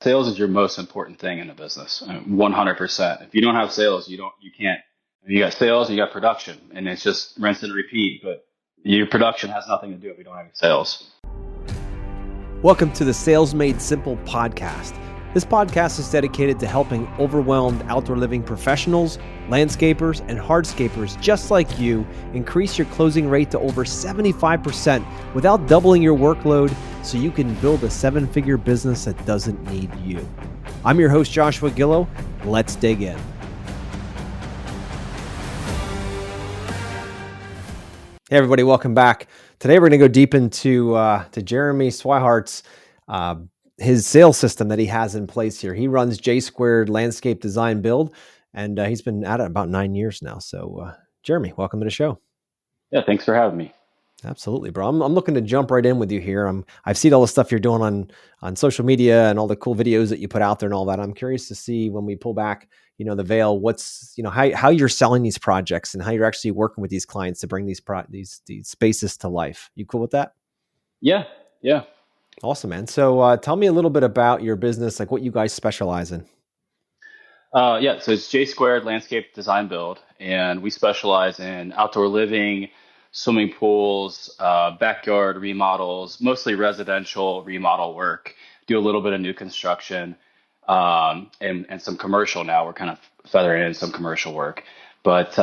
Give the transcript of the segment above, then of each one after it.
Sales is your most important thing in a business. 100%. If you don't have sales, you can't. You got sales, you got production, and it's just rinse and repeat. But your production has nothing to do if you don't have any sales. Welcome to the Sales Made Simple podcast. This podcast is dedicated to helping overwhelmed outdoor living professionals, landscapers, and hardscapers just like you increase your closing rate to over 75% without doubling your workload so you can build a 7-figure business that doesn't need you. I'm your host, Joshua Gillow. Let's dig in. Hey everybody, welcome back. Today we're going to go deep into Jeremy Swihart's his sales system that he has in place here. He runs J-Squared Landscape Design Build, and he's been at it about 9 years now. So, Jeremy, welcome to the show. Yeah, thanks for having me. Absolutely, bro. I'm looking to jump right in with you here. I've seen all the stuff you're doing on social media and all the cool videos that you put out there and all that. I'm curious to see when we pull back, the veil, what's, how you're selling these projects and how you're actually working with these clients to bring these spaces to life. You cool with that? Yeah. Awesome, man. So tell me a little bit about your business, like what you guys specialize in. So it's J-Squared Landscape Design Build, and we specialize in outdoor living, swimming pools, backyard remodels, mostly residential remodel work. Do a little bit of new construction, and some commercial now. We're kind of feathering in some commercial work. But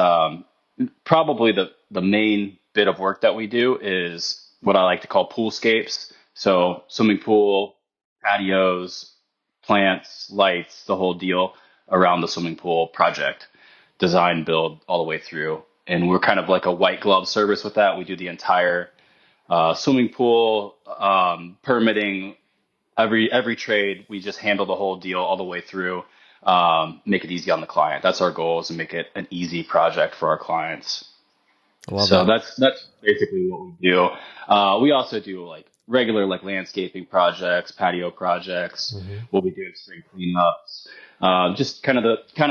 probably the main bit of work that we do is what I like to call poolscapes. So swimming pool, patios, plants, lights, the whole deal around the swimming pool project, design, build all the way through. And we're kind of like a white glove service with that. We do the entire swimming pool, permitting, every trade. We just handle the whole deal all the way through, make it easy on the client. That's our goal, is to make it an easy project for our clients. So that's basically what we do. We also do like regular landscaping projects, patio projects. Mm-hmm. We'll be doing spring cleanups, just kind of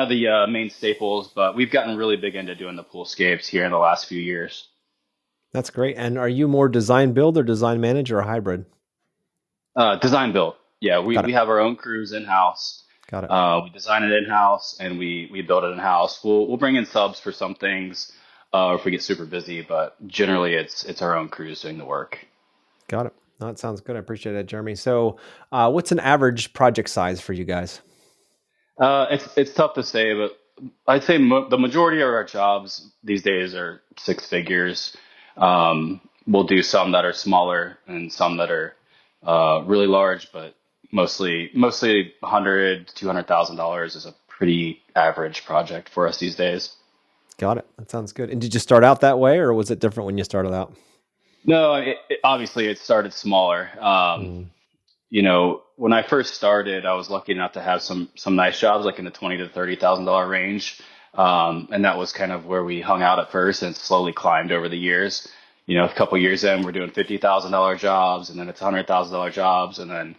the main staples. But we've gotten really big into doing the poolscapes here in the last few years. That's great. And are you more design build or design manage or a hybrid? Design build. Yeah, we have our own crews in house. Got it. We design it in house and we build it in house. We'll bring in subs for some things if we get super busy, but generally it's our own crews doing the work. Got it. No, that sounds good. I appreciate that, Jeremy. So, what's an average project size for you guys? It's tough to say, but I'd say the majority of our jobs these days are 6 figures. We'll do some that are smaller and some that are really large, but mostly $100,000 to $200,000 is a pretty average project for us these days. Got it. That sounds good. And did you start out that way, or was it different when you started out? No, obviously it started smaller. When I first started, I was lucky enough to have some nice jobs, like in the $20,000 to $30,000 range. And that was kind of where we hung out at first and slowly climbed over the years. A couple years in, we're doing $50,000 jobs, and then it's $100,000 jobs. And then,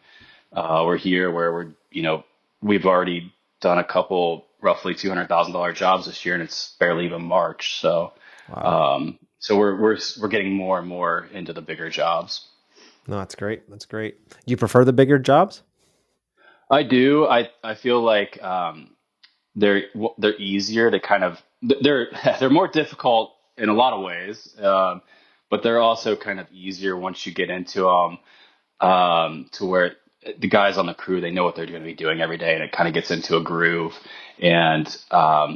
we're here where we've already done a couple roughly $200,000 jobs this year, and it's barely even March. So, wow. So we're getting more and more into the bigger jobs. No, that's great. That's great. Do you prefer the bigger jobs? I do. I feel like they're easier to kind of they're more difficult in a lot of ways, but they're also kind of easier once you get into them, to where the guys on the crew, they know what they're going to be doing every day, and it kind of gets into a groove. And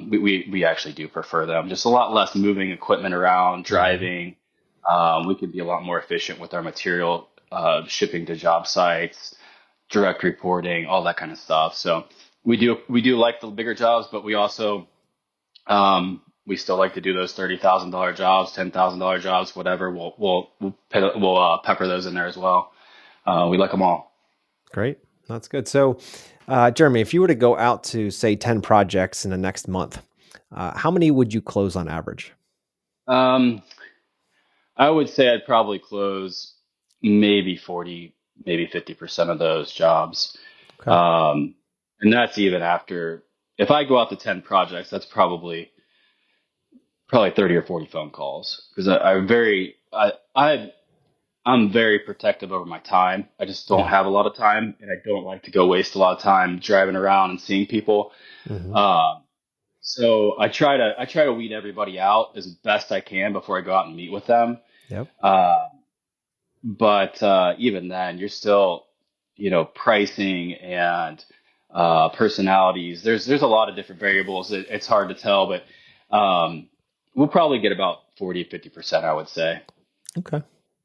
we actually do prefer them. Just a lot less moving equipment around, driving. We can be a lot more efficient with our material, shipping to job sites, direct reporting, all that kind of stuff. So we do like the bigger jobs, but we also we still like to do those $30,000 jobs, $10,000 jobs, whatever. We'll pepper those in there as well. We like them all. Great. That's good. So, Jeremy, if you were to go out to say 10 projects in the next month, how many would you close on average? I would say I'd probably close maybe 40, maybe 50% of those jobs. Okay. And that's even after, if I go out to 10 projects, that's probably 30 or 40 phone calls, because I I'm very protective over my time. I just don't Yeah. have a lot of time, and I don't like to go waste a lot of time driving around and seeing people. Hmm. Uh, so I try to weed everybody out as best I can before I go out and meet with them. Yep. Uh, but even then, you're still, pricing and personalities. There's a lot of different variables. It's hard to tell, but we'll probably get about 40-50%, I would say. Okay.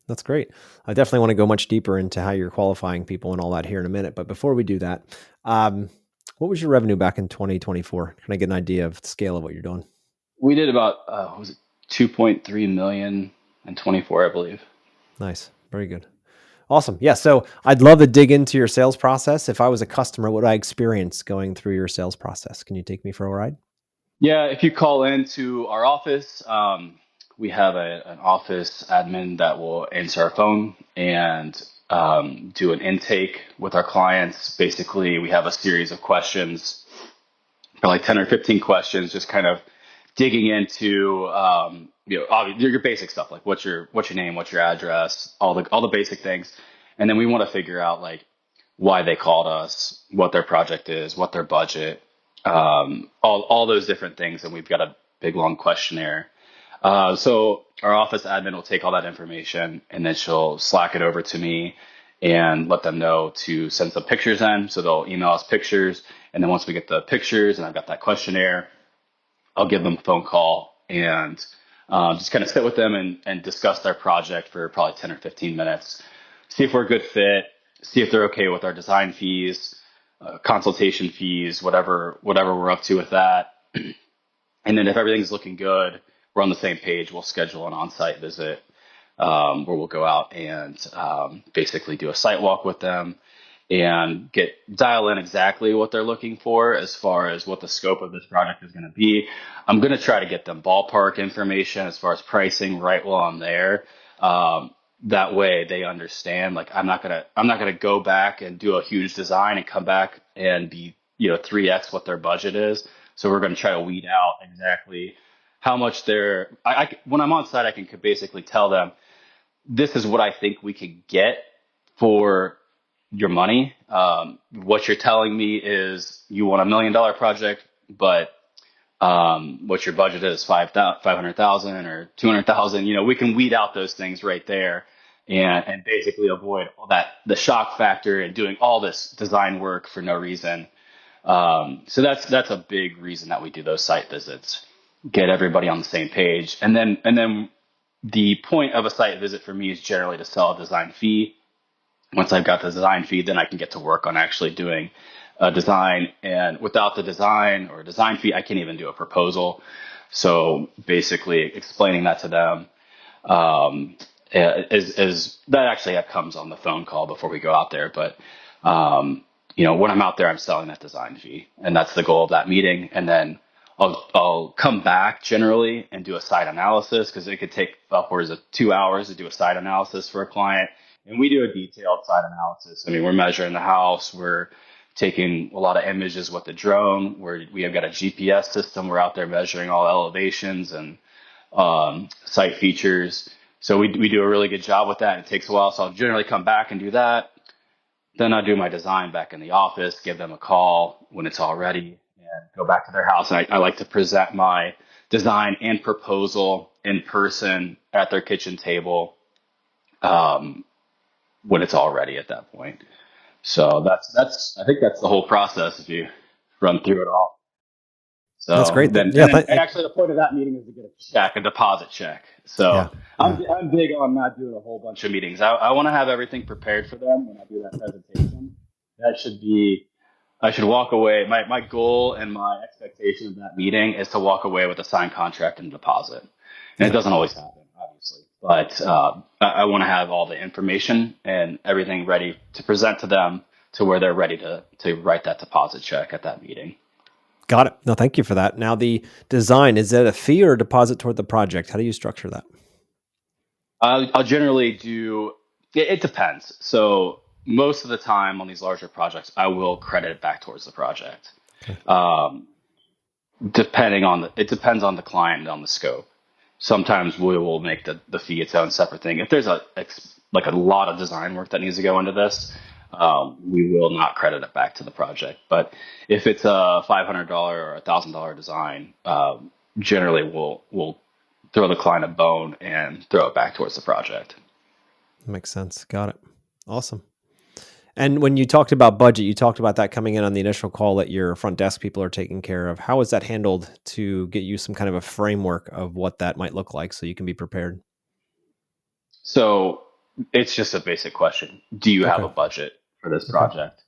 That's great. I definitely want to go much deeper into how you're qualifying people and all that here in a minute. But before we do that, um, what was your revenue back in 2024? Can I get an idea of the scale of what you're doing? We did about what was it 2.3 million in 24, I believe. Nice. Very good. Awesome. Yeah. So I'd love to dig into your sales process. If I was a customer, what would I experience going through your sales process? Can you take me for a ride? Yeah, if you call into our office, we have an office admin that will answer our phone and do an intake with our clients. Basically, we have a series of questions, like 10 or 15 questions, just kind of digging into your basic stuff, like what's your name, what's your address, all the basic things, and then we want to figure out like why they called us, what their project is, what their budget, all those different things, and we've got a big long questionnaire. So our office admin will take all that information and then she'll Slack it over to me and let them know to send some pictures in. So they'll email us pictures. And then once we get the pictures and I've got that questionnaire, I'll give them a phone call and just kind of sit with them and discuss their project for probably 10 or 15 minutes. See if we're a good fit, see if they're okay with our design fees, consultation fees, whatever we're up to with that. And then if everything's looking good, we're on the same page, we'll schedule an on-site visit where we'll go out and basically do a site walk with them and dial in exactly what they're looking for as far as what the scope of this project is going to be. I'm going to try to get them ballpark information as far as pricing right while I'm there. That way they understand, like I'm not gonna go back and do a huge design and come back and be 3x what their budget is. So we're going to try to weed out exactly how much when I'm on site, I can basically tell them, this is what I think we could get for your money. What you're telling me is you want $1 million project, but what your budget is 500,000 or 200,000. We can weed out those things right there and basically avoid all that, the shock factor and doing all this design work for no reason. So that's a big reason that we do those site visits, get everybody on the same page. And then the point of a site visit for me is generally to sell a design fee. Once I've got the design fee, then I can get to work on actually doing a design. And without the design or design fee, I can't even do a proposal. So basically explaining that to them, is that actually comes on the phone call before we go out there. But, when I'm out there, I'm selling that design fee, and that's the goal of that meeting. And then I'll come back generally and do a site analysis, because it could take upwards of 2 hours to do a site analysis for a client. And we do a detailed site analysis. I mean, we're measuring the house. We're taking a lot of images with the drone. We have got a GPS system. We're out there measuring all elevations and site features. So we do a really good job with that. It takes a while. So I'll generally come back and do that. Then I do my design back in the office, give them a call when it's all ready, and go back to their house. And I like to present my design and proposal in person at their kitchen table when it's all ready at that point. So I think that's the whole process if you run through it all. That's So great. then, Yeah. and actually the point of that meeting is to get a deposit check. So Yeah. Yeah. I'm big on not doing a whole bunch of meetings. I want to have everything prepared for them when I do that presentation. I should walk away. My goal and my expectation of that meeting is to walk away with a signed contract and deposit. And it doesn't always happen, obviously, but I want to have all the information and everything ready to present to them to where they're ready to write that deposit check at that meeting. Got it. No, thank you for that. Now, the design, is it a fee or a deposit toward the project? How do you structure that? I'll generally do, it depends. So most of the time on these larger projects, I will credit it back towards the project. Okay. It depends on the client and on the scope. Sometimes we will make the fee its own separate thing. If there's like a lot of design work that needs to go into this, we will not credit it back to the project. But if it's a $500 or $1,000 design, generally we'll throw the client a bone and throw it back towards the project. Makes sense. Got it. Awesome. And when you talked about budget, you talked about that coming in on the initial call that your front desk people are taking care of. How is that handled to get you some kind of a framework of what that might look like so you can be prepared? So it's just a basic question. Do you have Okay. a budget for this project?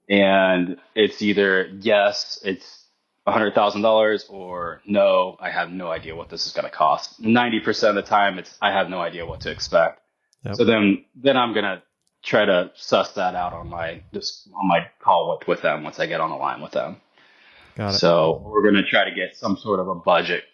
And it's either yes, it's $100,000, or no, I have no idea what this is going to cost. 90% of the time, it's I have no idea what to expect. Yep. So then I'm going to try to suss that out on my call with them once I get on the line with them. Got it. So we're going to try to get some sort of a budget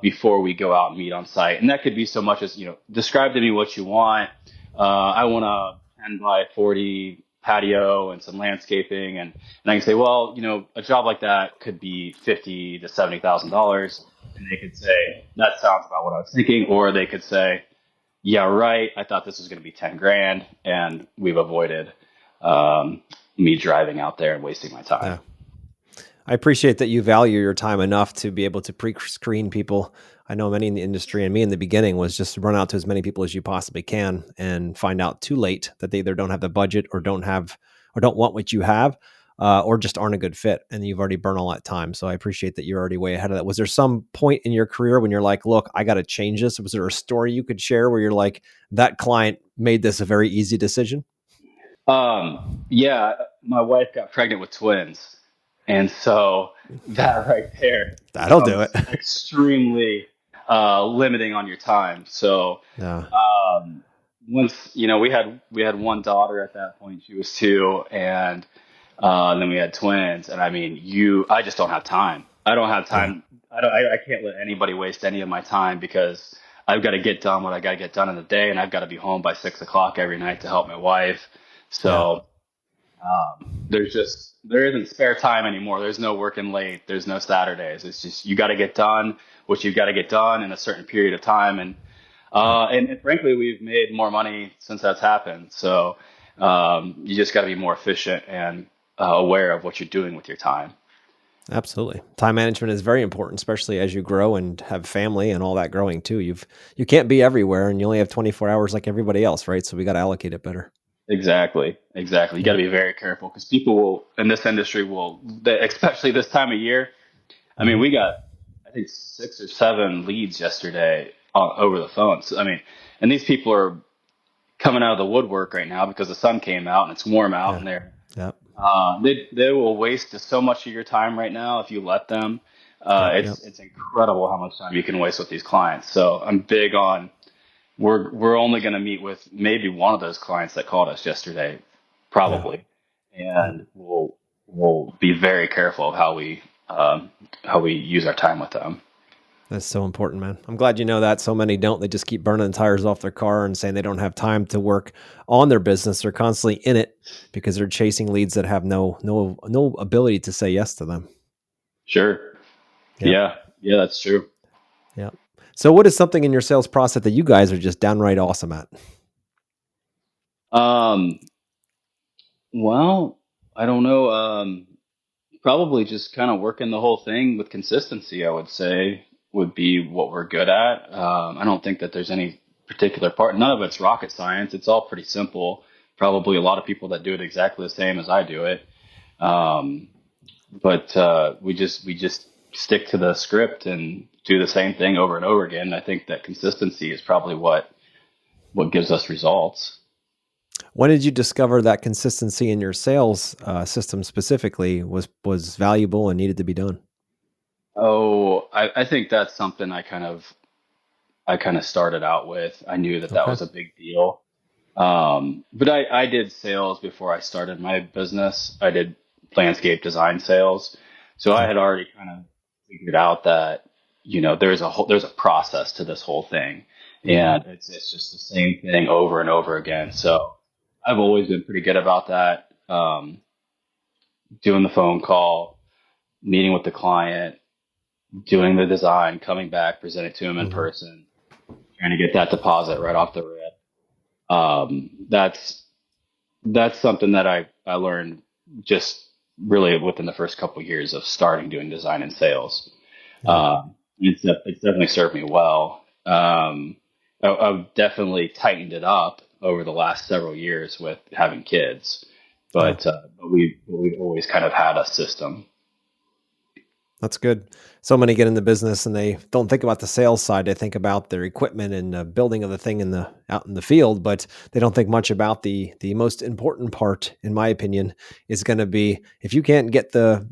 before we go out and meet on site. And that could be so much as, describe to me what you want. I want a 10 by 40 patio and some landscaping. And I can say, well, a job like that could be $50,000 to $70,000. And they could say, that sounds about what I was thinking. Or they could say, yeah, right, I thought this was going to be 10 grand. And we've avoided me driving out there and wasting my time. Yeah. I appreciate that you value your time enough to be able to pre-screen people. I know many in the industry, and me in the beginning was just run out to as many people as you possibly can and find out too late that they either don't have the budget or don't want what you have, or just aren't a good fit. And you've already burned all that time. So I appreciate that you're already way ahead of that. Was there some point in your career when you're like, look, I got to change this? Was there a story you could share where you're like, that client made this a very easy decision? Yeah, my wife got pregnant with twins. And so that right there, that'll do it. Extremely limiting on your time. So yeah. Once we had one daughter at that point, she was 2, and then we had twins. And I mean, I just don't have time. I don't have time. Yeah. I can't let anybody waste any of my time because I've got to get done what I got to get done in the day, and I've got to be home by 6 o'clock every night to help my wife. So. Yeah. There isn't spare time anymore. There's no working late. There's no Saturdays. It's just, you got to get done what you've got to get done in a certain period of time. And frankly, we've made more money since that's happened. So, you just got to be more efficient and aware of what you're doing with your time. Absolutely. Time management is very important, especially as you grow and have family and all that growing too. You can't be everywhere, and you only have 24 hours like everybody else, right? So we got to allocate it better. Exactly. You got to be very careful because people will, in this industry, especially this time of year. I mean, we got, I think, 6 or 7 leads yesterday over the phone. So, and these people are coming out of the woodwork right now because the sun came out and it's warm out, and they will waste just so much of your time right now if you let them. It's incredible how much time you can waste with these clients. So I'm big on. We're only going to meet with maybe one of those clients that called us yesterday, probably, and we'll be very careful of how we use our time with them. That's so important, man. I'm glad you know that. So many don't. They just keep burning the tires off their car and saying they don't have time to work on their business. They're constantly in it because they're chasing leads that have no ability to say yes to them. Sure. Yeah, that's true. Yeah. So what is something in your sales process that you guys are just downright awesome at? Well, I don't know. Probably just kind of working the whole thing with consistency, I would say, would be what we're good at. I don't think that there's any particular part. None of it's rocket science. It's all pretty simple. Probably a lot of people that do it exactly the same as I do it. But we just stick to the script and do the same thing over and over again. I think that consistency is probably what gives us results. When did you discover that consistency in your sales system specifically was valuable and needed to be done? Oh, I think that's something I kind of started out with. I knew that was a big deal. But I did sales before I started my business. I did landscape design sales. So I had already kind of figured out that, there's a process to this whole thing, and it's just the same thing over and over again. So I've always been pretty good about that. Doing the phone call, meeting with the client, doing the design, coming back, presenting to him in person, trying to get that deposit right off the rip. That's something that I learned just really within the first couple of years of starting doing design and sales. Yeah. It's definitely served me well. I've definitely tightened it up over the last several years with having kids, Yeah. but we've always kind of had a system. That's good. So many get in the business and they don't think about the sales side. They think about their equipment and the building of the thing in the out in the field, but they don't think much about the most important part, in my opinion, is going to be if you can't get the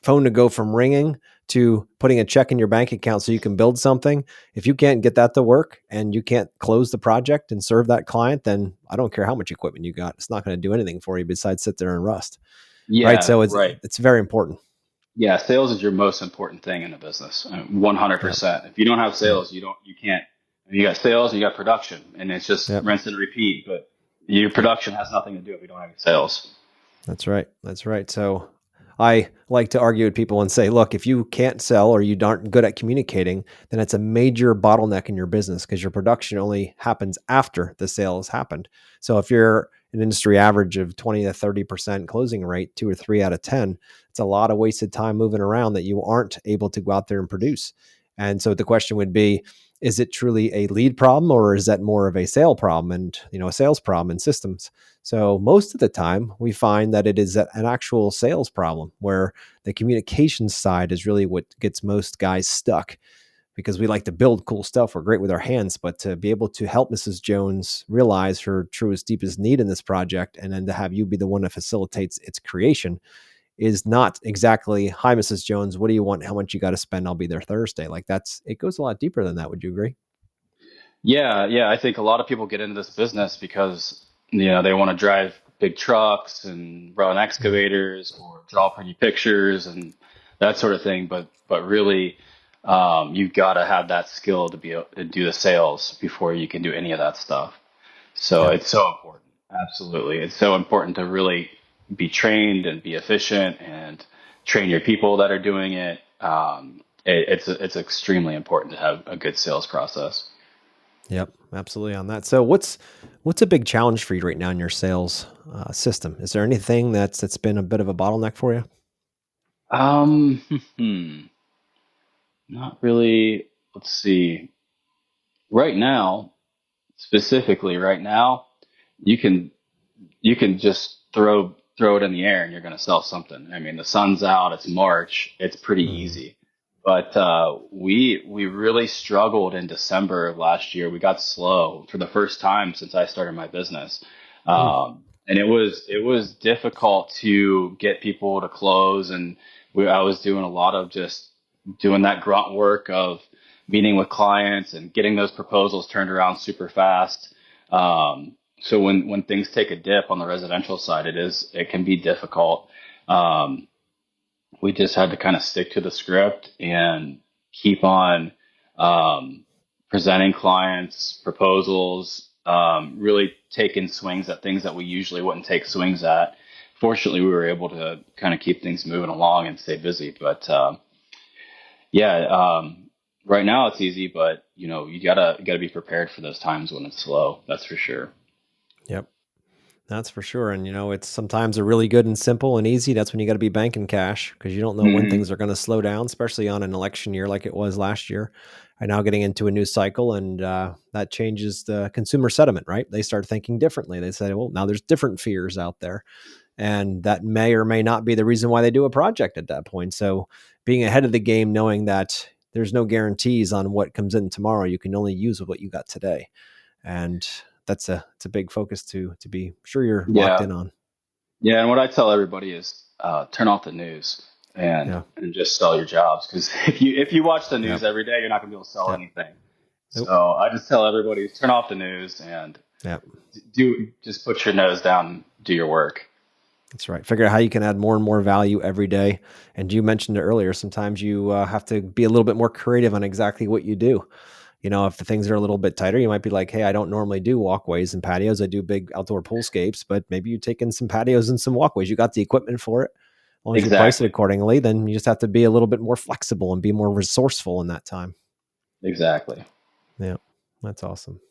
phone to go from ringing to putting a check in your bank account so you can build something. If you can't get that to work and you can't close the project and serve that client, then I don't care how much equipment you got. It's not going to do anything for you besides sit there and rust. Right. Yeah, So right. it's very important. Yeah, sales is your most important thing in a business. Yep. 100%. If you don't have Yep. sales, you can't. You got sales, and you got production, and it's just Yep. rinse and repeat. But your Yep. production has nothing to do if you don't have sales. That's right. That's right. So I like to argue with people and say, look, if you can't sell or you aren't good at communicating, then it's a major bottleneck in your business because your production only happens after the sale has happened. So if you're an industry average of 20 to 30% closing rate, 2 or 3 out of 10, it's a lot of wasted time moving around that you aren't able to go out there and produce. And so the question would be, is it truly a lead problem or is that more of a sale problem and, a sales problem in systems? So most of the time, we find that it is an actual sales problem where the communication side is really what gets most guys stuck because we like to build cool stuff. We're great with our hands, but to be able to help Mrs. Jones realize her truest, deepest need in this project and then to have you be the one that facilitates its creation is not exactly, hi, Mrs. Jones, what do you want? How much you got to spend? I'll be there Thursday. Like it goes a lot deeper than that. Would you agree? Yeah, yeah. I think a lot of people get into this business because they want to drive big trucks and run Yeah. excavators or draw pretty pictures and that sort of thing. But really, you've got to have that skill to be able to do the sales before you can do any of that stuff. So Yep. it's so important. Absolutely. It's so important to really be trained and be efficient and train your people that are doing it. It's extremely important to have a good sales process. Yep, absolutely on that. So what's a big challenge for you right now in your sales system? Is there anything that's been a bit of a bottleneck for you? Um, Not really. Let's see. Right now, specifically right now, you can you can just throw it in the air and you're going to sell something. I mean, the sun's out, it's March, it's pretty Hmm. easy. But we really struggled in December of last year. We got slow for the first time since I started my business, Hmm. and it was difficult to get people to close. And I was doing a lot of just doing that grunt work of meeting with clients and getting those proposals turned around super fast. So when things take a dip on the residential side, it can be difficult. Um, we just had to kind of stick to the script and keep on um, presenting clients proposals, really taking swings at things that we usually wouldn't take swings at. Fortunately, we were able to kind of keep things moving along and stay busy. But yeah, right now it's easy, but you gotta be prepared for those times when it's slow. That's for sure. Yep, that's for sure. And it's sometimes a really good and simple and easy. That's when you got to be banking cash because you don't know when Hmm. things are going to slow down, especially on an election year like it was last year. And now getting into a new cycle, and that changes the consumer sentiment. Right? They start thinking differently. They say, well, now there's different fears out there. And that may or may not be the reason why they do a project at that point. So being ahead of the game, knowing that there's no guarantees on what comes in tomorrow, you can only use what you got today. And it's a big focus to be sure you're locked Yeah. in on. Yeah, and what I tell everybody is turn off the news and Yeah. and just sell your jobs because if you watch the news Yep. every day, you're not gonna be able to sell Yep. anything. Nope. So I just tell everybody turn off the news and Yep. just put your nose down and do your work. That's right. Figure out how you can add more and more value every day. And you mentioned it earlier. Sometimes you have to be a little bit more creative on exactly what you do. If the things are a little bit tighter, you might be like, hey, I don't normally do walkways and patios. I do big outdoor poolscapes, but maybe you take in some patios and some walkways. You got the equipment for it. As long as you price it Exactly. accordingly, then you just have to be a little bit more flexible and be more resourceful in that time. Exactly. Yeah, that's awesome.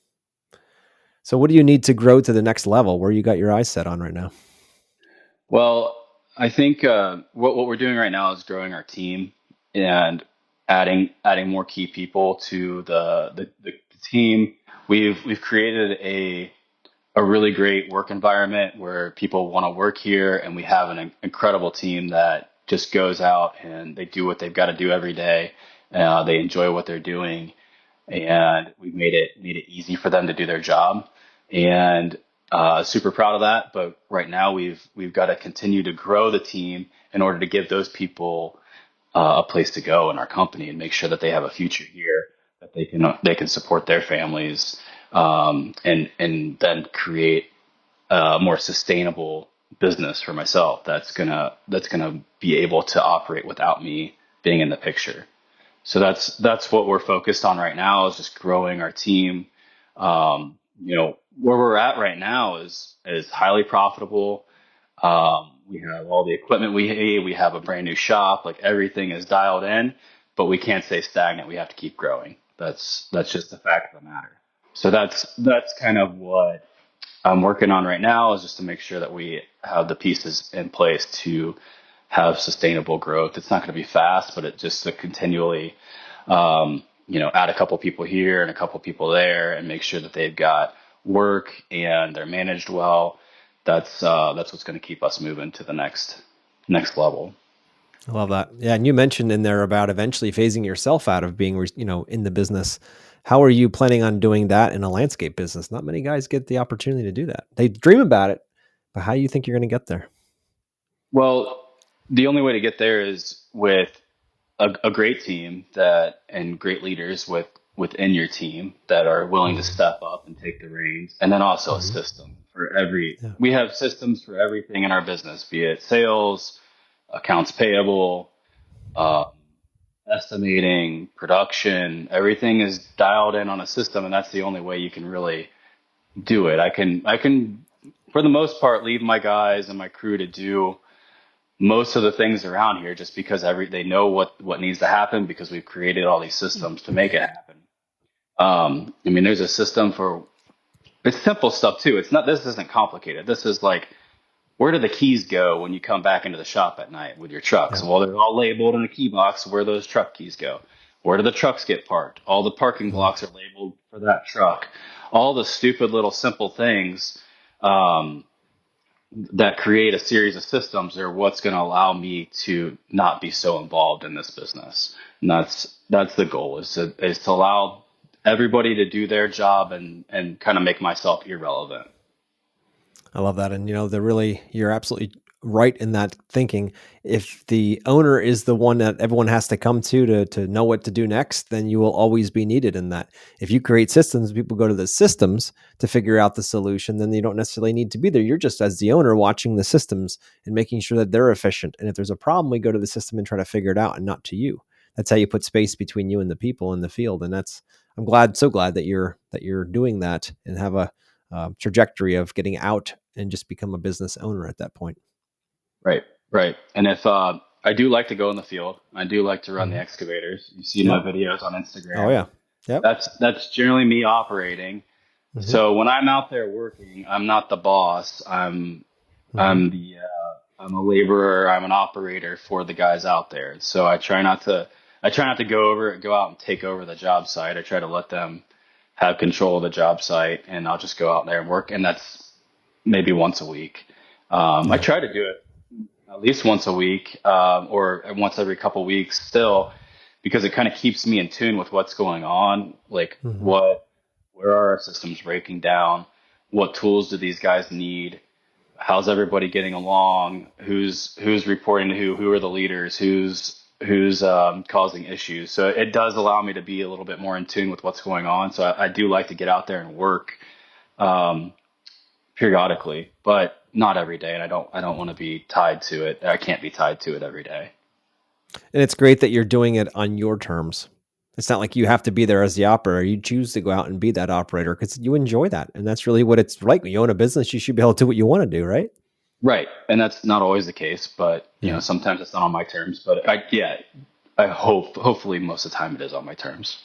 So what do you need to grow to the next level? Where you got your eyes set on right now? Well, I think what we're doing right now is growing our team and adding more key people to the team. We've created a really great work environment where people want to work here, and we have an incredible team that just goes out and they do what they've got to do every day. They enjoy what they're doing, and we've made it easy for them to do their job. And super proud of that. But right now we've got to continue to grow the team in order to give those people a place to go in our company and make sure that they have a future here, that they can support their families, and then create a more sustainable business for myself that's gonna be able to operate without me being in the picture. So that's what we're focused on right now, is just growing our team. Where we're at right now is highly profitable. We have all the equipment we need. We have a brand new shop. Like, everything is dialed in, but we can't stay stagnant. We have to keep growing. That's just the fact of the matter. So that's kind of what I'm working on right now, is just to make sure that we have the pieces in place to have sustainable growth. It's not going to be fast, but it just to continually, add a couple people here and a couple people there, and make sure that they've got work and they're managed well. That's what's going to keep us moving to the next level. I love that. Yeah, and you mentioned in there about eventually phasing yourself out of being, in the business. How are you planning on doing that in a landscape business? Not many guys get the opportunity to do that. They dream about it, but how do you think you're going to get there? Well, the only way to get there is with a great team and great leaders within your team that are willing to step up and take the reins, and then also a system for Yeah. we have systems for everything in our business, be it sales, accounts payable, uh, estimating, production. Everything is dialed in on a system, and that's the only way you can really do it. I can for the most part leave my guys and my crew to do most of the things around here, just because they know what needs to happen, because we've created all these systems to make it happen. There's a system for it's simple stuff too. This isn't complicated. This is like, where do the keys go when you come back into the shop at night with your trucks? Yeah. Well, they're all labeled in a key box where those truck keys go. Where do the trucks get parked? All the parking blocks are labeled for that truck. All the stupid little simple things that create a series of systems are what's going to allow me to not be so involved in this business. And that's the goal, is to allow everybody to do their job and kind of make myself irrelevant. I love that. And, you're absolutely right in that thinking. If the owner is the one that everyone has to come to know what to do next, then you will always be needed in that. If you create systems, people go to the systems to figure out the solution, then you don't necessarily need to be there. You're just, as the owner, watching the systems and making sure that they're efficient. And if there's a problem, we go to the system and try to figure it out, and not to you. That's how you put space between you and the people in the field. And I'm so glad that you're doing that and have a trajectory of getting out and just become a business owner at that point. Right, right. And if I do like to go in the field, I do like to run the excavators. You see my videos on Instagram. Oh yeah, yep. That's generally me operating. So when I'm out there working, I'm not the boss. I'm I'm a laborer. I'm an operator for the guys out there. So I try not to go out and take over the job site. I try to let them have control of the job site, and I'll just go out there and work. And that's maybe once a week. I try to do it at least once a week, or once every couple weeks still, because it kind of keeps me in tune with what's going on. Like, where are our systems breaking down? What tools do these guys need? How's everybody getting along? Who's reporting to who? Who are the leaders? Who's causing issues? So it does allow me to be a little bit more in tune with what's going on. So I do like to get out there and work periodically, but not every day. And I don't want to be tied to it. I can't be tied to it every day. And it's great that you're doing it on your terms. It's not like you have to be there as the operator. You choose to go out and be that operator because you enjoy that. And that's really what it's like. When you own a business, you should be able to do what you want to do, right? Right. And that's not always the case, but sometimes it's not on my terms, but hopefully most of the time it is on my terms.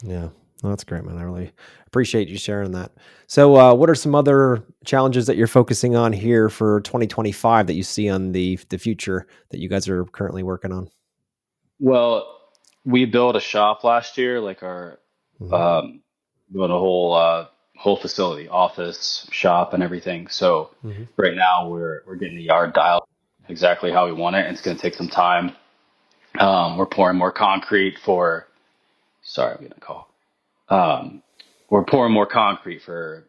Yeah. Well, that's great, man. I really appreciate you sharing that. So, what are some other challenges that you're focusing on here for 2025 that you see on the future that you guys are currently working on? Well, we built a shop last year, like our Hmm. um, built a whole facility, office, shop, and everything. So Hmm. right now we're getting the yard dialed exactly how we want it. And it's going to take some time. We're pouring more concrete for. Sorry, I'm getting a call. Um, we're pouring more concrete for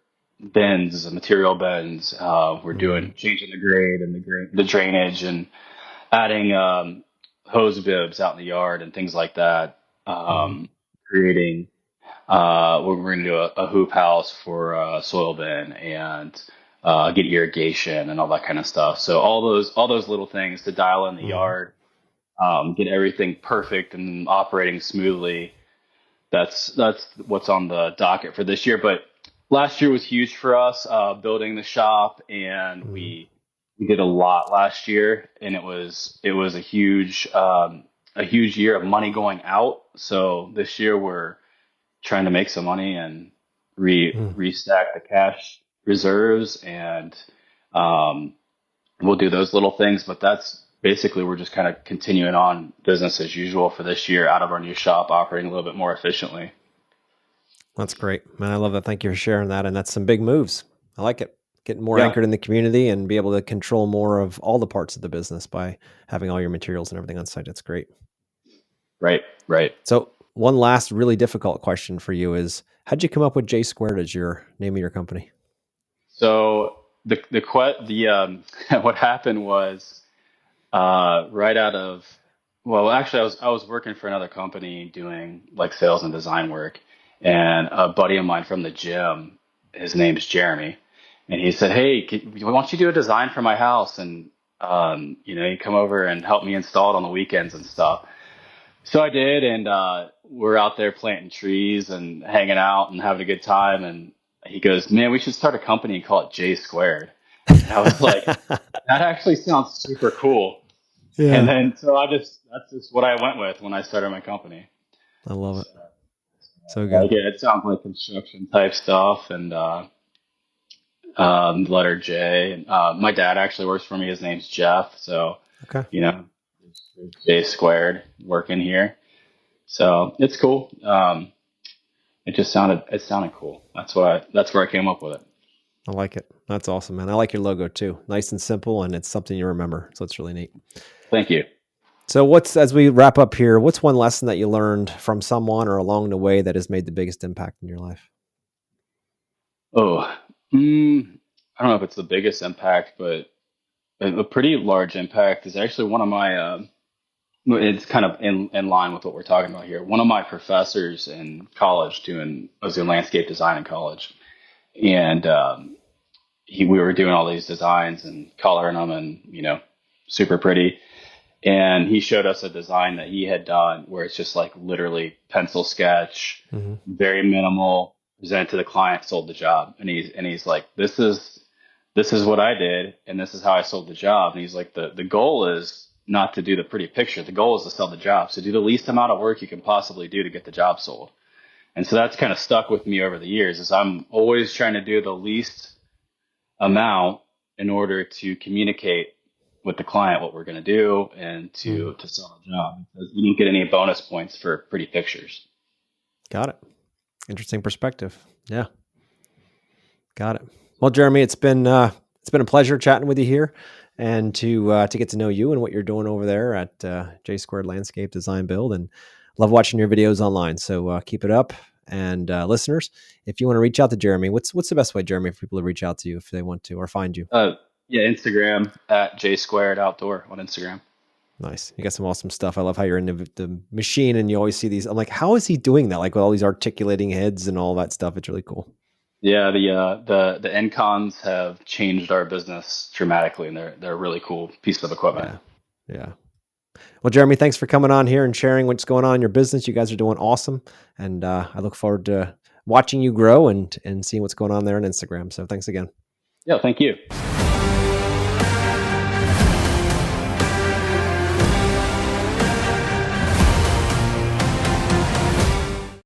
bins, material bins. We're Hmm. doing changing the grade and the drainage and adding hose bibs out in the yard and things like that. Hmm. Creating we're going to do a hoop house for soil bin and get irrigation and all that kind of stuff. So all those little things to dial in the Hmm. yard, get everything perfect and operating smoothly. That's what's on the docket for this year. But last year was huge for us, building the shop, and Hmm. we did a lot last year, and it was a huge year of money going out. So this year we're trying to make some money and restack the cash reserves, and um, we'll do those little things. But that's basically we're just kind of continuing on business as usual for this year out of our new shop, operating a little bit more efficiently. That's great, man. I love that. Thank you for sharing that. And that's some big moves. I like it. Getting more Yeah, anchored in the community and be able to control more of all the parts of the business by having all your materials and everything on site. That's great. right, right. So, one last really difficult question for you is, how'd you come up with J Squared as your name of your company? So what happened was right out of well, actually, I was working for another company doing like sales and design work, and a buddy of mine from the gym, his name's Jeremy, and he said, "Hey, why don't you do a design for my house and you come over and help me install it on the weekends and stuff." So I did, and we're out there planting trees and hanging out and having a good time. And he goes, "Man, we should start a company and call it J Squared." And I was like, "That actually sounds super cool." And Yeah, then that's just what I went with when I started my company. I love it. So, So good. like it sounds like construction type stuff, and letter J. And, my dad actually works for me. His name's Jeff, so Okay. you know, there's J Squared working here. So it's cool. It sounded cool. That's where I came up with it. I like it. That's awesome, man. I like your logo too. Nice and simple, and it's something you remember. So it's really neat. Thank you. So, as we wrap up here, what's one lesson that you learned from someone or along the way that has made the biggest impact in your life? Oh, I don't know if it's the biggest impact, but a pretty large impact is actually one of my. It's kind of in line with what we're talking about here. One of my professors in college I was doing landscape design in college, and we were doing all these designs and coloring them, and super pretty. And he showed us a design that he had done where it's just like literally pencil sketch, Hmm. very minimal, presented to the client, sold the job. And he's like, this is what I did, and this is how I sold the job. And he's like, the goal is not to do the pretty picture. The goal is to sell the job. So do the least amount of work you can possibly do to get the job sold. And so that's kind of stuck with me over the years is I'm always trying to do the least amount in order to communicate with the client what we're going to do and Hmm. to sell the job. Because you don't get any bonus points for pretty pictures. Got it. Interesting perspective. Yeah, got it. Well, Jeremy, it's been a pleasure chatting with you here, and to get to know you and what you're doing over there at J Squared Landscape Design Build, and love watching your videos online. So keep it up. And listeners, if you want to reach out to Jeremy, what's the best way, Jeremy, for people to reach out to you if they want to or find you? Uh, yeah, Instagram at J Squared Outdoor on Instagram. Nice. You got some awesome stuff. I love how you're in the machine and you always see these. I'm like, how is he doing that? Like with all these articulating heads and all that stuff. It's really cool. Yeah, the Encons have changed our business dramatically, and they're a really cool piece of equipment. Yeah. Yeah. Well, Jeremy, thanks for coming on here and sharing what's going on in your business. You guys are doing awesome. And I look forward to watching you grow and seeing what's going on there on Instagram. So thanks again. Yeah, thank you.